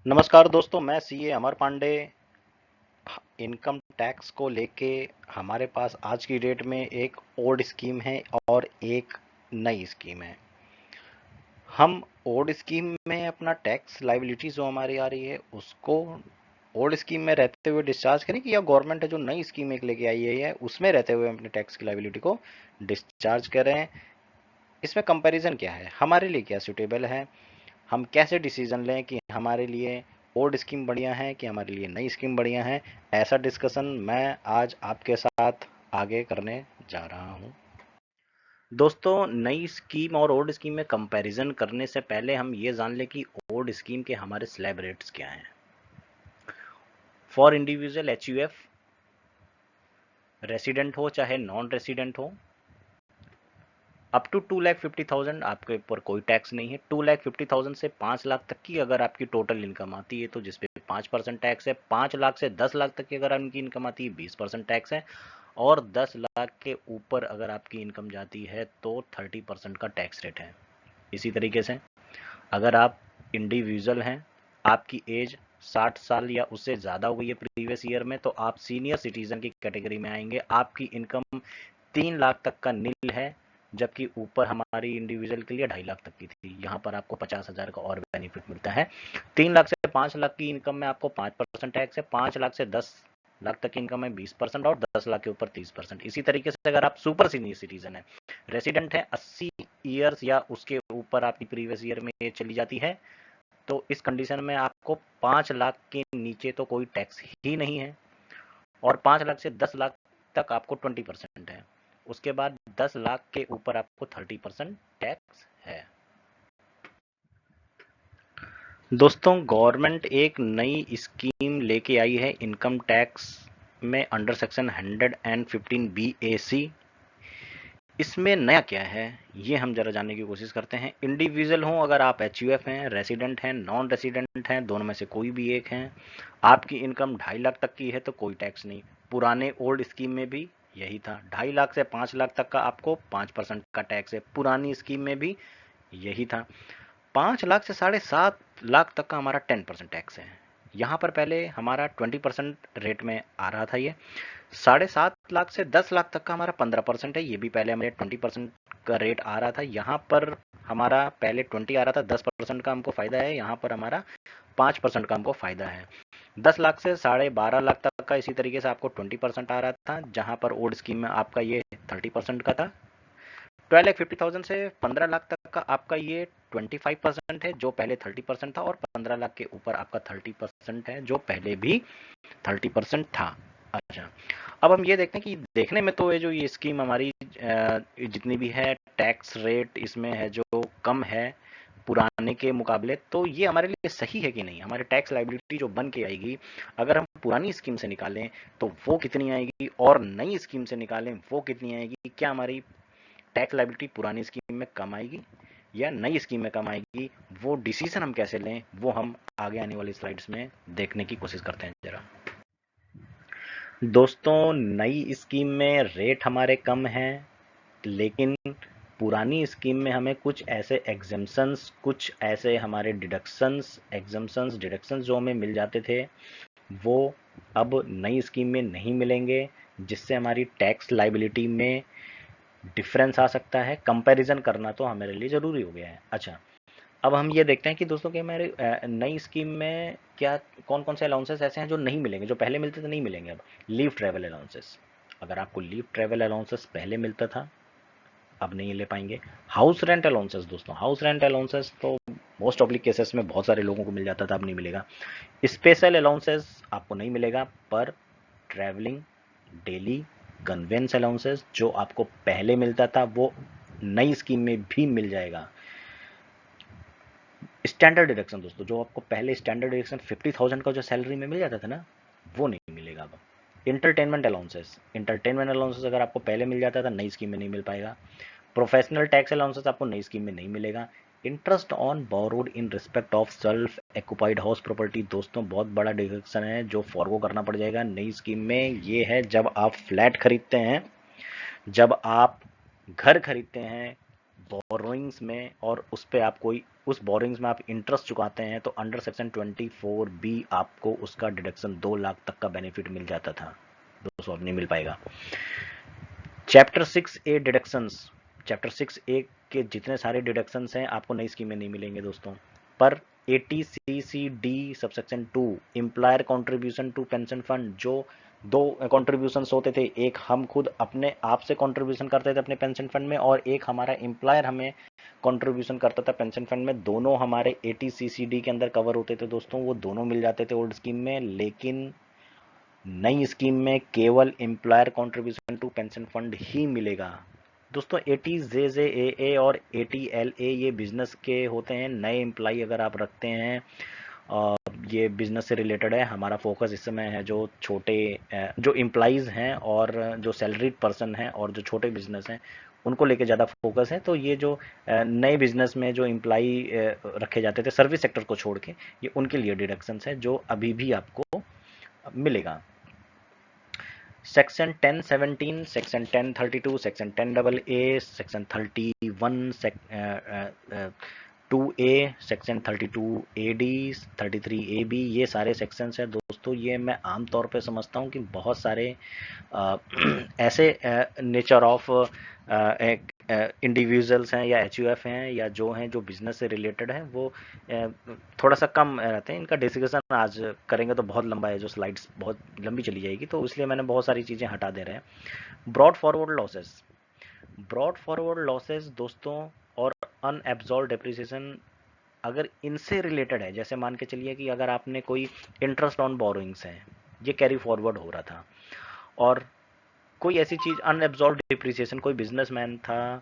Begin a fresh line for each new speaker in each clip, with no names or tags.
नमस्कार दोस्तों, मैं सीए अमर पांडे। इनकम टैक्स को लेके हमारे पास आज की डेट में एक ओल्ड स्कीम है और एक नई स्कीम है। हम ओल्ड स्कीम में अपना टैक्स लाइबिलिटी जो हमारी आ रही है उसको ओल्ड स्कीम में रहते हुए डिस्चार्ज करें कि या गवर्नमेंट है जो नई स्कीम एक लेके आई है उसमें रहते हुए अपने टैक्स की लाइबिलिटी को डिस्चार्ज करें। इसमें कंपैरिजन क्या है, हमारे लिए क्या सूटेबल है, हम कैसे डिसीजन लें कि हमारे लिए ओल्ड स्कीम बढ़िया है कि हमारे लिए नई स्कीम बढ़िया है। ऐसा डिस्कशन मैं आज आपके साथ आगे करने जा रहा हूं। दोस्तों, नई स्कीम और ओल्ड स्कीम में कंपैरिजन करने से पहले हम ये जान लें कि ओल्ड स्कीम के हमारे स्लैब रेट्स क्या हैं। फॉर इंडिविजुअल एचयूएफ, रेसिडेंट हो चाहे नॉन रेसिडेंट हो, अप टू 2,50,000 आपके ऊपर कोई टैक्स नहीं है। 2,50,000 से 5 लाख तक की अगर आपकी टोटल इनकम आती है तो जिसपे 5% टैक्स है। 5 लाख से 10 लाख तक की अगर आपकी इनकम आती है 20% टैक्स है। और 10 लाख के ऊपर अगर आपकी इनकम जाती है तो 30% का टैक्स रेट है। इसी तरीके से अगर आप इंडिविजुअल हैं, आपकी एज 60 साल या उससे ज़्यादा हो गई है प्रीवियस ईयर में, तो आप सीनियर सिटीजन की कैटेगरी में आएंगे। आपकी इनकम 3 लाख तक का नील है, जबकि ऊपर हमारी इंडिविजुअल के लिए 2.5 लाख तक की थी। यहाँ पर आपको 50,000 का और बेनिफिट मिलता है। 3 लाख से 5 लाख की इनकम में आपको 5% टैक्स है। 5 लाख से 10 लाख तक की इनकम है 20% और 10 लाख के ऊपर 30%। इसी तरीके से अगर आप सुपर सीनियर सिटीजन है, रेसिडेंट है, 80 ईयर्स या उसके ऊपर आपकी प्रीवियस ईयर में एज चली जाती है, तो इस कंडीशन में आपको 5 लाख के नीचे तो कोई टैक्स ही नहीं है। और 5 लाख से 10 लाख तक आपको 20% है। उसके बाद 10 लाख के ऊपर आपको 30% टैक्स है। दोस्तों, गवर्नमेंट एक नई स्कीम लेके आई है इनकम टैक्स में अंडर सेक्शन 115 BAC। इसमें नया क्या है ये हम जरा जानने की कोशिश करते हैं। इंडिविजुअल हो, अगर आप एचयूएफ हैं, रेसिडेंट हैं, नॉन रेसिडेंट हैं, दोनों में से कोई भी एक हैं, आपकी इनकम 2.5 लाख तक की है तो कोई टैक्स नहीं। पुराने ओल्ड स्कीम में भी यही था। 2.5 लाख से 5 लाख तक का आपको 5% का टैक्स है। पुरानी स्कीम में भी यही था। 5 लाख से 7.5 लाख तक का हमारा 10% टैक्स है। यहाँ पर पहले हमारा 20% रेट में आ रहा था। ये 7.5 लाख से 10 लाख तक का हमारा 15% है। ये भी पहले हमारे 20% का रेट आ रहा था। यहाँ पर हमारा पहले 20 आ रहा था, 10% का हमको फायदा है। यहाँ पर हमारा 5% का हमको फायदा है। 10 लाख से 12.5 लाख तक का इसी तरीके से आपको 20% आ रहा था, जहाँ पर ओल्ड स्कीम में आपका ये 30% का था। 12,50,000 से 15 लाख तक का आपका ये 25% है, जो पहले 30% था। और 15 लाख के ऊपर आपका 30% है, जो पहले भी 30% था। अच्छा, अब हम ये देखते हैं कि देखने में तो ये स्कीम हमारी जितनी भी है टैक्स रेट इसमें है जो कम है पुराने के मुकाबले, तो ये हमारे लिए सही है कि नहीं। हमारे टैक्स लाइबिलिटी जो बन के आएगी, अगर हम पुरानी स्कीम से निकालें तो वो कितनी आएगी, और नई स्कीम से निकालें वो कितनी आएगी। क्या हमारी टैक्स लाइबिलिटी पुरानी स्कीम में कम आएगी या नई स्कीम में कम आएगी, वो डिसीजन हम कैसे लें वो हम आगे आने वाली स्लाइड्स में देखने की कोशिश करते हैं जरा। दोस्तों, नई स्कीम में रेट हमारे कम हैं, लेकिन पुरानी स्कीम में हमें कुछ ऐसे एग्जम्पशंस, कुछ ऐसे हमारे डिडक्शंस जो हमें मिल जाते थे वो अब नई स्कीम में नहीं मिलेंगे, जिससे हमारी टैक्स लाइबिलिटी में डिफरेंस आ सकता है। कंपैरिजन करना तो हमारे लिए ज़रूरी हो गया है। अच्छा, अब हम ये देखते हैं कि दोस्तों कि हमारे नई स्कीम में क्या कौन कौन से अलाउंसेस ऐसे हैं जो नहीं मिलेंगे, जो पहले मिलते थे नहीं मिलेंगे अब। लीव ट्रैवल अलाउंसेस, अगर आपको लीव ट्रैवल अलाउंसेस पहले मिलता था अब नहीं ले पाएंगे। हाउस रेंट अलाउंसेस, दोस्तों हाउस रेंट अलाउंसेस तो मोस्ट ऑब्लिक केसेस में बहुत सारे लोगों को मिल जाता था, अब नहीं मिलेगा। स्पेशल अलाउंसेस आपको नहीं मिलेगा, पर ट्रैवलिंग डेली कन्वेंस अलाउंसेस जो आपको पहले मिलता था वो नई स्कीम में भी मिल जाएगा। स्टैंडर्ड डिडक्शन, दोस्तों जो आपको पहले स्टैंडर्ड डिडक्शन 50,000 का जो सैलरी में मिल जाता था ना, वो नहीं मिलेगा अब। इंटरटेनमेंट अलाउंसेस अगर आपको पहले मिल जाता था नई स्कीम में नहीं मिल पाएगा। प्रोफेशनल टैक्स अलाउंसेस आपको नई स्कीम में नहीं मिलेगा। Interest on borrowed in respect of self occupied house property, दोस्तों बहुत बड़ा डिडक्शन है जो फॉरगो करना पड़ जाएगा नई स्कीम में। ये है जब आप फ्लैट खरीदते हैं, जब आप घर खरीदते हैं, बोरोइंग्स में और उस पे आप कोई उस बोरोइंग्स में आप इंटरेस्ट चुकाते हैं तो अंडर सेक्शन 24B आपको उसका डिडक्शन 2 लाख तक का बेनिफिट मिल जाता था। दोस्तों अब नहीं मिल पाएगा। Chapter 6A deductions, chapter 6A के जितने सारे डिडक्शंस हैं आपको नई स्कीम में नहीं मिलेंगे दोस्तों। पर 80CCD subsection 2 employer contribution to pension fund, जो दो कंट्रीब्यूशंस होते थे, एक हम खुद अपने आप से कंट्रीब्यूशन करते थे अपने पेंशन फंड में और एक हमारा एम्प्लॉयर हमें कंट्रीब्यूशन करता था पेंशन फंड में, दोनों हमारे 80CCD के अंदर कवर होते थे दोस्तों। वो दोनों मिल जाते थे ओल्ड स्कीम में, लेकिन नई स्कीम में केवल employer contribution to pension fund ही मिलेगा दोस्तों। 80JJAA और 80LA ये बिजनेस के होते हैं। नए एम्प्लॉय अगर आप रखते हैं, ये बिजनेस से रिलेटेड है। हमारा फोकस इस समय है जो छोटे जो एम्प्लॉइज हैं और जो सैलरीड पर्सन हैं और जो छोटे बिजनेस हैं उनको लेके ज़्यादा फोकस है। तो ये जो नए बिजनेस में जो एम्प्लॉय रखे जाते थे सर्विस सेक्टर को छोड़ के, ये उनके लिए डिडक्शंस है जो अभी भी आपको मिलेगा। Section 1017, section 1032, section 10AA, section 31, 2A, section 32AD, 33AB, ये सारे सेक्शंस हैं दोस्तों। ये मैं आमतौर पे समझता हूँ कि बहुत सारे ऐसे नेचर ऑफ इंडिविजुअल्स हैं या HUF हैं या जो हैं जो बिजनेस से रिलेटेड हैं, वो थोड़ा सा कम रहते हैं। इनका डिस्कशन आज करेंगे तो बहुत लंबा है, जो स्लाइड्स बहुत लंबी चली जाएगी, तो इसलिए मैंने बहुत सारी चीज़ें हटा दे रहे हैं। Brought forward losses, brought forward losses दोस्तों और अनएब्जॉर्ब डेप्रिसिएशन अगर इनसे रिलेटेड है, जैसे मान के चलिए कि अगर आपने कोई इंटरेस्ट ऑन बोरोइंग्स है, ये कैरी फॉरवर्ड हो रहा था, और कोई ऐसी चीज़ अनएब्जॉर्ब डिप्रिसिएशन, कोई बिजनेसमैन था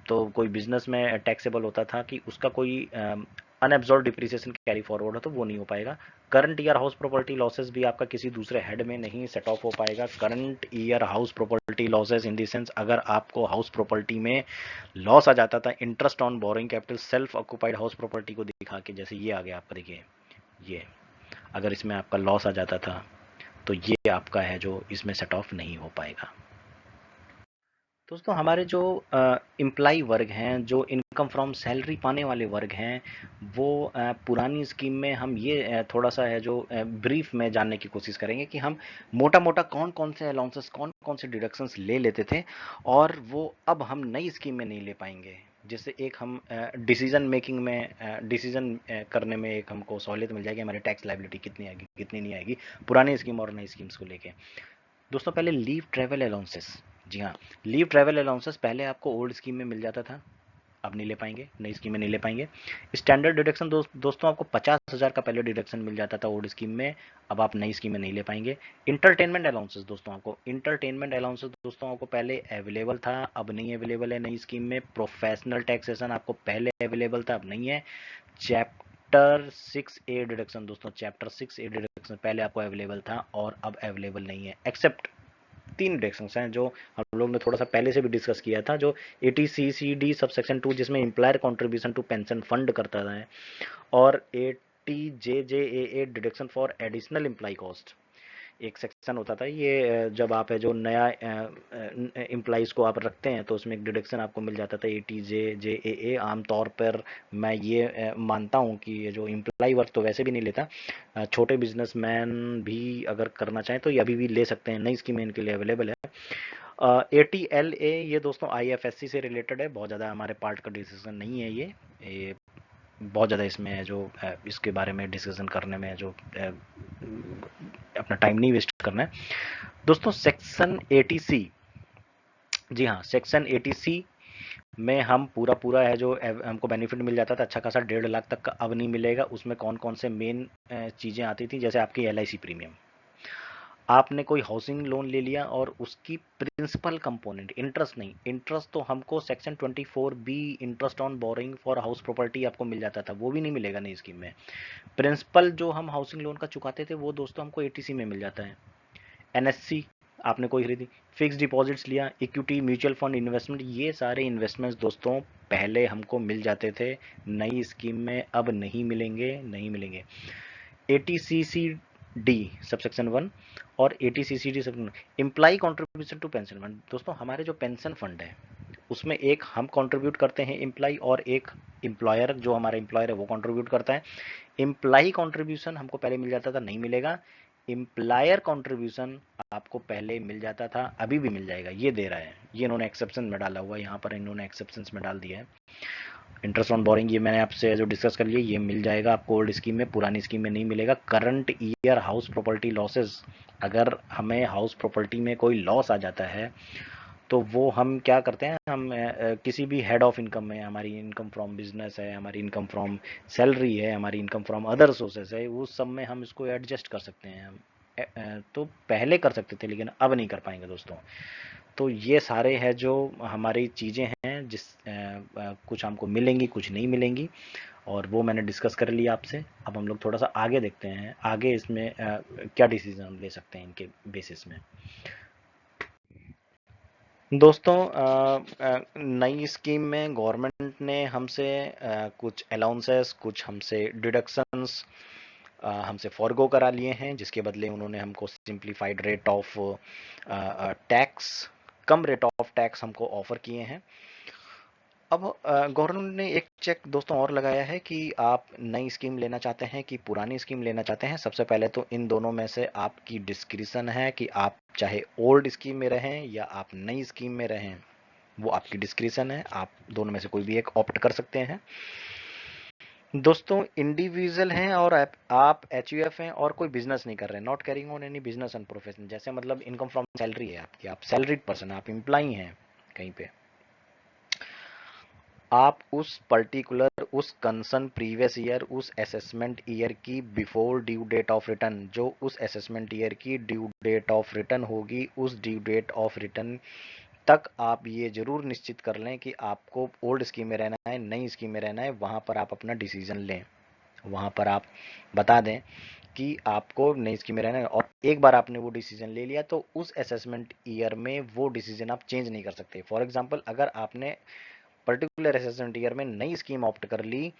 तो कोई बिजनेस में टैक्सेबल होता था कि उसका कोई अनएब्जॉर्ब डिप्रिसिएशन कैरी फॉरवर्ड हो, तो वो नहीं हो पाएगा। Current year house property losses भी आपका किसी दूसरे हेड में नहीं सेट ऑफ हो पाएगा। Current year house property losses in the sense, अगर आपको हाउस प्रॉपर्टी में लॉस आ जाता था interest on boring capital self occupied house property को दिखा के, जैसे ये आ गया आपका, देखिए ये, अगर इसमें आपका लॉस आ जाता था तो ये आपका है जो इसमें सेट ऑफ नहीं हो पाएगा। दोस्तों हमारे जो एम्प्लॉय वर्ग हैं, जो इनकम फ्रॉम सैलरी पाने वाले वर्ग हैं, वो पुरानी स्कीम में हम ये थोड़ा सा है जो ब्रीफ में जानने की कोशिश करेंगे कि हम मोटा मोटा कौन कौन से अलाउंसेस, कौन कौन से डिडक्शंस ले लेते थे और वो अब हम नई स्कीम में नहीं ले पाएंगे। जिससे एक हम डिसीजन मेकिंग में डिसीजन करने में एक हमको सहूलियत मिल जाएगी, हमारी टैक्स लाइबिलिटी कितनी आएगी कितनी नहीं आएगी पुरानी स्कीम और नई स्कीम्स को लेके। दोस्तों पहले लीव ट्रैवल अलाउंसेस, जी हाँ, लीव ट्रैवल अलाउंसेस पहले आपको ओल्ड स्कीम में मिल जाता था, अब नहीं ले पाएंगे, नई स्कीम में नहीं ले पाएंगे। स्टैंडर्ड डिडक्शन दोस्तों आपको 50,000 का पहले डिडक्शन मिल जाता था ओल्ड स्कीम में, अब आप नई स्कीम में नहीं ले पाएंगे। इंटरटेनमेंट अलाउंसेस दोस्तों, आपको इंटरटेनमेंट अलाउंसेस दोस्तों आपको पहले अवेलेबल था, अब नहीं अवेलेबल है नई स्कीम में। प्रोफेशनल टैक्सेशन आपको पहले अवेलेबल था, अब नहीं है। चैप्टर 6A डिडक्शन दोस्तों, चैप्टर 6A डिडक्शन पहले आपको अवेलेबल था और अब अवेलेबल नहीं है, एक्सेप्ट 3 डिडक्शंस हैं जो हम लोग ने थोड़ा सा पहले से भी डिस्कस किया था, जो 80CCD सबसेक्शन 2 जिसमें employer contribution to pension fund करता है, और 80JJAA deduction for additional employ cost एक सेक्शन होता था। ये जब आप है जो नया एम्प्लॉइज़ को आप रखते हैं तो उसमें एक डिडक्शन आपको मिल जाता था 80JJAA। आमतौर पर मैं ये मानता हूँ कि ये जो एम्प्लॉय वर्क तो वैसे भी नहीं लेता, छोटे बिजनेसमैन भी अगर करना चाहें तो ये अभी भी ले सकते हैं, नई स्कीम इनके लिए अवेलेबल है। 80LA ये दोस्तों IFSC से रिलेटेड है, बहुत ज़्यादा हमारे पार्ट का डिसीजन नहीं है ये बहुत ज़्यादा इसमें है जो इसके बारे में डिस्कशन करने में जो अपना टाइम नहीं वेस्ट करना है दोस्तों। सेक्शन 80C, जी हाँ, सेक्शन 80C में हम पूरा पूरा है जो हमको बेनिफिट मिल जाता था अच्छा खासा 1.5 लाख तक का, अब नहीं मिलेगा। उसमें कौन कौन से मेन चीज़ें आती थी, जैसे आपकी LIC प्रीमियम, आपने कोई हाउसिंग लोन ले लिया और उसकी प्रिंसिपल कंपोनेंट, इंटरेस्ट नहीं, इंटरेस्ट तो हमको section 24B interest on boring for house property आपको मिल जाता था, वो भी नहीं मिलेगा नई स्कीम में। प्रिंसिपल जो हम हाउसिंग लोन का चुकाते थे वो दोस्तों हमको 80C में मिल जाता है। NSC आपने कोई खरीदी, फिक्स डिपॉजिट्स लिया, इक्विटी, म्यूचुअल फंड इन्वेस्टमेंट, ये सारे इन्वेस्टमेंट्स दोस्तों पहले हमको मिल जाते थे, नई स्कीम में अब नहीं मिलेंगे, नहीं मिलेंगे। 80CCD सबसेक्शन 1 और 80CCD sub employ contribution to pension fund दोस्तों, हमारे जो पेंशन फंड है उसमें एक हम कंट्रीब्यूट करते हैं एम्प्लॉय, और एक एम्प्लॉयर जो हमारा एम्प्लॉयर है वो कंट्रीब्यूट करता है। एम्प्लॉय कंट्रीब्यूशन हमको पहले मिल जाता था, नहीं मिलेगा। एम्प्लॉयर कंट्रीब्यूशन आपको पहले मिल जाता था, अभी भी मिल जाएगा, ये दे रहा है, ये इन्होंने एक्सेप्शन में डाला हुआ है, यहाँ पर इन्होंने एक्सेप्शन में डाल दिया है। इंटरेस्ट ऑन बोरिंग ये मैंने आपसे जो डिस्कस कर लिया, ये मिल जाएगा आपको ओल्ड स्कीम में, पुरानी स्कीम में नहीं मिलेगा। Current year house property losses, अगर हमें हाउस प्रॉपर्टी में कोई लॉस आ जाता है तो वो हम क्या करते हैं, हम किसी भी हेड ऑफ इनकम में, हमारी इनकम फ्रॉम बिजनेस है, हमारी इनकम फ्रॉम सैलरी है, हमारी इनकम फ्रॉम अदर सोर्सेस है, उस सब में हम इसको एडजस्ट कर सकते हैं हम। तो पहले कर सकते थे लेकिन अब नहीं कर पाएंगे दोस्तों। तो ये सारे हैं जो हमारी चीज़ें हैं, जिस कुछ हमको मिलेंगी, कुछ नहीं मिलेंगी, और वो मैंने डिस्कस कर लिया आपसे। अब हम लोग थोड़ा सा आगे देखते हैं, आगे इसमें क्या डिसीजन हम ले सकते हैं इनके बेसिस में। दोस्तों नई स्कीम में गवर्नमेंट ने हमसे कुछ अलाउंसेस, कुछ हमसे डिडक्शंस हमसे फॉरगो करा लिए हैं, जिसके बदले उन्होंने हमको simplified rate of tax, come rate of tax हमको ऑफर किए हैं। अब गवर्नमेंट ने एक चेक दोस्तों और लगाया है कि आप नई स्कीम लेना चाहते हैं कि पुरानी स्कीम लेना चाहते हैं। सबसे पहले तो इन दोनों में से आपकी डिस्क्रिशन है कि आप चाहे ओल्ड स्कीम में रहें या आप नई स्कीम में रहें, वो आपकी डिस्क्रिशन है, आप दोनों में से कोई भी एक ऑप्ट कर सकते हैं। दोस्तों इंडिविजुअल हैं और आप एचयूएफ हैं और कोई बिजनेस नहीं कर रहे हैं, not carrying on any business and profession, जैसे मतलब इनकम फ्रॉम सैलरी है आपकी, आप सैलरीड पर्सन, आप एम्प्लॉई हैं कहीं पे, आप उस पर्टिकुलर, उस कंसर्न प्रीवियस ईयर, उस असेसमेंट ईयर की before due date of return, जो उस असेसमेंट ईयर की ड्यू डेट ऑफ रिटर्न होगी, उस ड्यू डेट ऑफ रिटर्न तक आप ये जरूर निश्चित कर लें कि आपको ओल्ड स्कीम में रहना है, नई स्कीम में रहना है, वहां पर आप अपना डिसीजन लें, वहां पर आप बता दें कि आपको नई स्कीम में रहना है। और एक बार आपने वो डिसीजन ले लिया तो उस असेसमेंट ईयर में वो डिसीजन आप चेंज नहीं कर सकते। फॉर एग्जांपल, अगर आपने पर्टिकुलर असेसमेंट ईयर में नई स्कीम ऑप्ट कर ली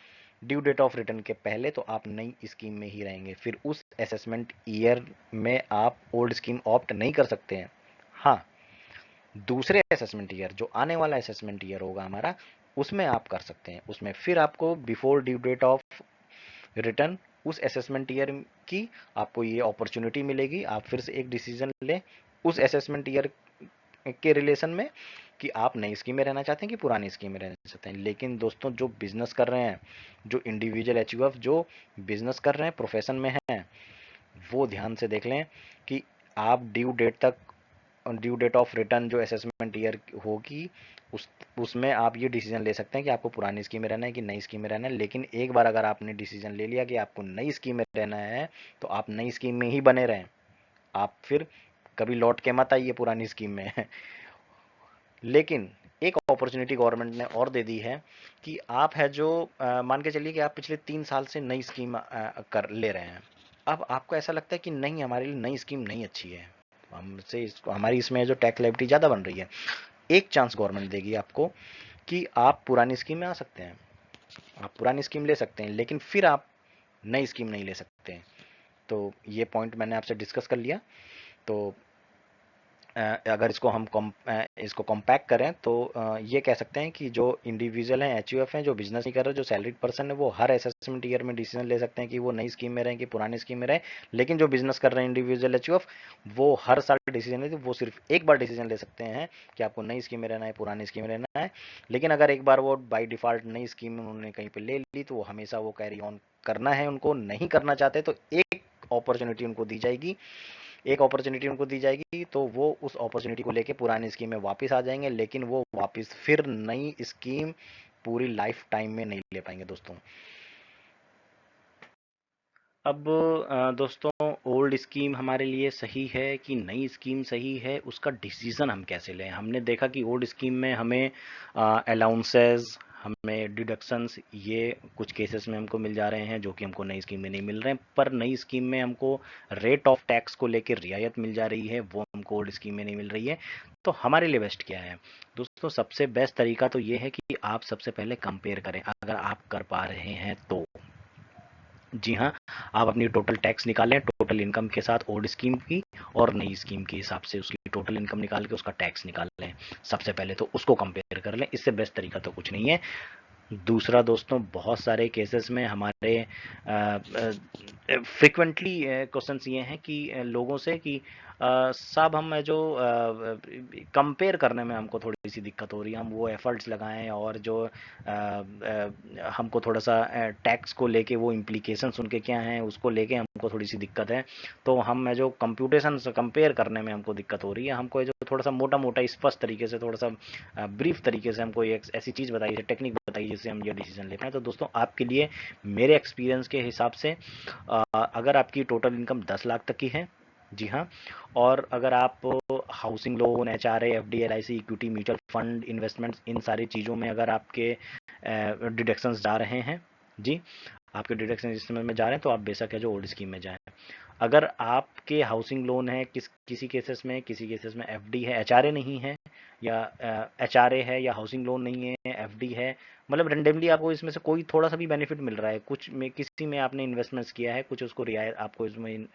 ड्यू डेट ऑफ रिटर्न के पहले, तो आप नई स्कीम में ही रहेंगे, फिर उस असेसमेंट ईयर में आप ओल्ड स्कीम ऑप्ट नहीं कर सकते हैं। हाँ, दूसरे असेसमेंट ईयर, जो आने वाला असेसमेंट ईयर होगा हमारा, उसमें आप कर सकते हैं, उसमें फिर आपको before due date of return उस असेसमेंट ईयर की आपको ये अपॉर्चुनिटी मिलेगी, आप फिर से एक डिसीजन लें उस असेसमेंट ईयर के रिलेशन में कि आप नई स्कीम में रहना चाहते हैं कि पुरानी स्कीम में रहना चाहते हैं। लेकिन दोस्तों जो बिजनेस कर रहे हैं, जो इंडिविजुअल एचयूएफ जो बिजनेस कर रहे हैं, प्रोफेशन में हैं, वो ध्यान से देख लें कि आप ड्यू डेट तक, ड्यू डेट ऑफ रिटर्न जो असेसमेंट ईयर होगी, उसमें आप ये डिसीजन ले सकते हैं कि आपको पुरानी स्कीम में रहना है कि नई स्कीम में रहना है। लेकिन एक बार अगर आपने डिसीजन ले लिया कि आपको नई स्कीम में रहना है, तो आप नई स्कीम में ही बने रहें, आप फिर कभी लौट के मत आइए पुरानी स्कीम में। लेकिन एक अपॉर्चुनिटी गवर्नमेंट ने और दे दी है कि आप है जो मान के चलिए कि आप पिछले 3 साल से नई स्कीम कर ले रहे हैं, अब आपको ऐसा लगता है कि नहीं, हमारे लिए नई स्कीम नहीं अच्छी है, हमसे इसको, हमारी इसमें जो टैक्स लायबिलिटी ज़्यादा बन रही है, एक चांस गवर्नमेंट देगी आपको कि आप पुरानी स्कीम में आ सकते हैं, आप पुरानी स्कीम ले सकते हैं, लेकिन फिर आप नई स्कीम नहीं ले सकते हैं। तो ये पॉइंट मैंने आपसे डिस्कस कर लिया। तो अगर इसको कॉम्पैक्ट करें तो ये कह सकते हैं कि जो इंडिविजुअल हैं, एचयूएफ हैं, जो बिजनेस नहीं कर रहे, जो सैलरीड पर्सन है, वो हर असेसमेंट ईयर में डिसीजन ले सकते हैं कि वो नई स्कीम में रहें कि पुरानी स्कीम में रहें। लेकिन जो बिजनेस कर रहे हैं इंडिविजुअल एचयूएफ, वो हर साल डिसीजन लेते, वो सिर्फ एक बार डिसीजन ले सकते हैं कि आपको नई स्कीम में रहना है, पुरानी स्कीम में रहना है। लेकिन अगर एक बार वो बाई डिफॉल्ट नई स्कीम में उन्होंने कहीं पर ले ली, तो वो हमेशा वो कैरी ऑन करना है उनको, नहीं करना चाहते तो एक अपॉर्चुनिटी उनको दी जाएगी, एक अपॉर्चुनिटी उनको दी जाएगी, तो वो उस अपॉर्चुनिटी को लेके पुरानी स्कीम में वापस आ जाएंगे, लेकिन वो वापस फिर नई स्कीम पूरी लाइफ टाइम में नहीं ले पाएंगे दोस्तों। अब दोस्तों ओल्ड स्कीम हमारे लिए सही है कि नई स्कीम सही है, उसका डिसीजन हम कैसे लें। हमने देखा कि ओल्ड स्कीम में हमें अलाउंसेस, हमें डिडक्शंस, ये कुछ केसेस में हमको मिल जा रहे हैं जो कि हमको नई स्कीम में नहीं मिल रहे हैं, पर नई स्कीम में हमको रेट ऑफ टैक्स को लेकर रियायत मिल जा रही है, वो हमको ओल्ड स्कीम में नहीं मिल रही है। तो हमारे लिए बेस्ट क्या है दोस्तों? सबसे बेस्ट तरीका तो ये है कि आप सबसे पहले कंपेयर करें, अगर आप कर पा रहे हैं तो। जी हाँ, आप अपनी टोटल टैक्स निकालें, टोटल टोटल इनकम के साथ ओल्ड स्कीम की और नई स्कीम के हिसाब से उसकी टोटल इनकम निकाल के उसका टैक्स निकाल लें। सबसे पहले तो उसको कंपेयर कर लें, इससे बेस्ट तरीका तो कुछ नहीं है। दूसरा दोस्तों, बहुत सारे केसेस में हमारे फ्रिक्वेंटली क्वेश्चंस ये हैं कि लोगों से कि साहब हम जो कंपेयर करने में हमको थोड़ी सी दिक्कत हो रही है, हम वो एफर्ट्स लगाएं और जो हमको थोड़ा सा टैक्स को लेके वो इम्प्लीकेशंस उनके क्या हैं उसको लेके हमको थोड़ी सी दिक्कत है। तो हम जो कंप्यूटेशन से कंपेयर करने में हमको दिक्कत हो रही है, हमको जो थोड़ा सा मोटा मोटा स्पष्ट तरीके से, थोड़ा सा ब्रीफ तरीके से हमको एक ऐसी चीज़ बताइए, टेक्निक बताइए जिससे हम ये डिसीजन ले पाएँ। तो दोस्तों आपके लिए मेरे एक्सपीरियंस के हिसाब से अगर आपकी टोटल इनकम 10 लाख तक की है, जी हाँ, और अगर आप housing loan, HRA, FD, LIC, equity, mutual fund, investments, इन सारी चीज़ों में अगर आपके डिडक्शंस जा रहे हैं, जी, आपके डिडक्शन इस समय में जा रहे हैं, तो आप बेशक है जो ओल्ड स्कीम में जाएं। अगर आपके हाउसिंग लोन है, किसी केसेस में एफडी है, एचआरए नहीं है, या एचआरए है या हाउसिंग लोन नहीं है, एफडी है, मतलब रेंडमली आपको इसमें से कोई थोड़ा सा भी बेनिफिट मिल रहा है, कुछ में किसी में आपने इन्वेस्टमेंट्स किया है, कुछ उसको रियायत आपको इसमें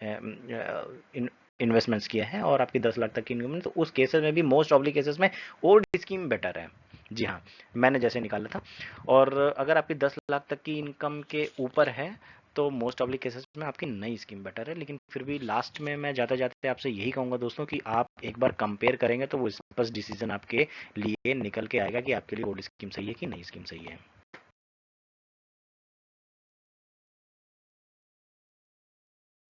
इन्वेस्टमेंट्स किया है और आपकी 10 लाख तक की इनकम है, तो उस केसेस में भी मोस्ट ऑफ द केसेस में ओल्ड स्कीम बेटर है। जी हाँ, मैंने जैसे निकाला था। और अगर आपकी 10 लाख तक की इनकम के ऊपर है तो मोस्ट ऑफ द केसेस में आपकी नई स्कीम बेटर है। लेकिन फिर भी लास्ट में मैं जाते जाते आपसे यही कहूँगा दोस्तों कि आप एक बार कंपेयर करेंगे तो वो स्पष्ट डिसीजन आपके लिए निकल के आएगा कि आपके लिए ओल्ड स्कीम सही है कि नई स्कीम सही है।